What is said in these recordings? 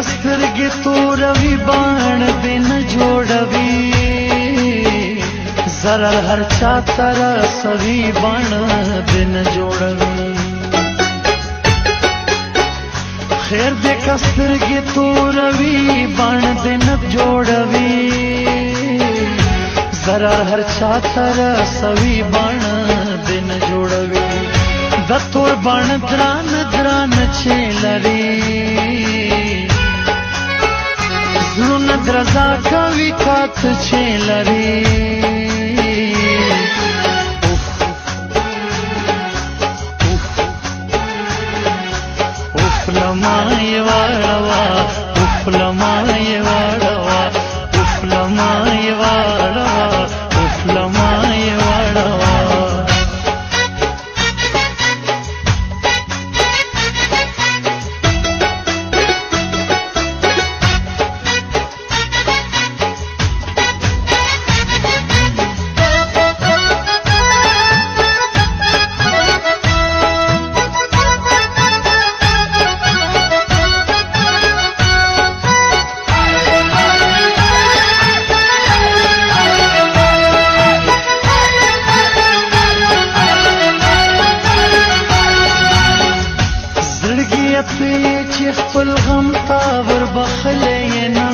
سترګې توروي باڼ دې نه جوړوي ضرر هر چا ته رسوي باڼ دې نه جوړوي خیر دې که سترګې توروي باڼ دې نه جوړوي ضرر هر چا ته رسوي باڼ دې نه جوړوي د تور باڼ دران دران چې لري زړونه درزا کوي کات چې لري اوف لما یې واړوه اوف لما یې واړوه اوف لما یې واړوه اوف لما یې واړوه چې خپل غم تا ور بخلې نه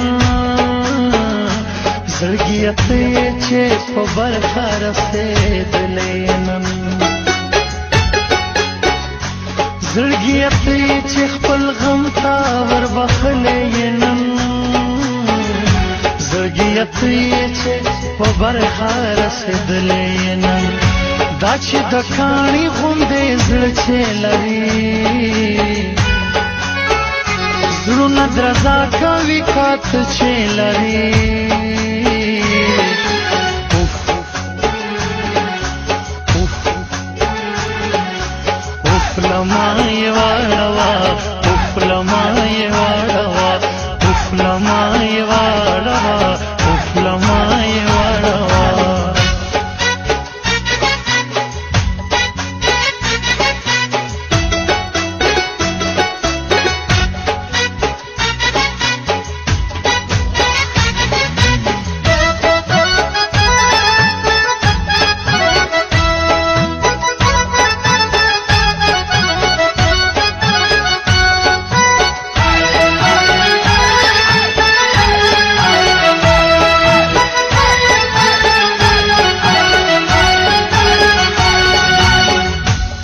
زړګیت چې په برخه رسېدلې نن زړګیت چې خپل غم تا ور بخلې نن زړګیت چې په برخه رسېدلې نن دا چې د کاڼي غوندې زړه چې لري زړونه درزا کوي کات چې لري اوف اوف اوف لما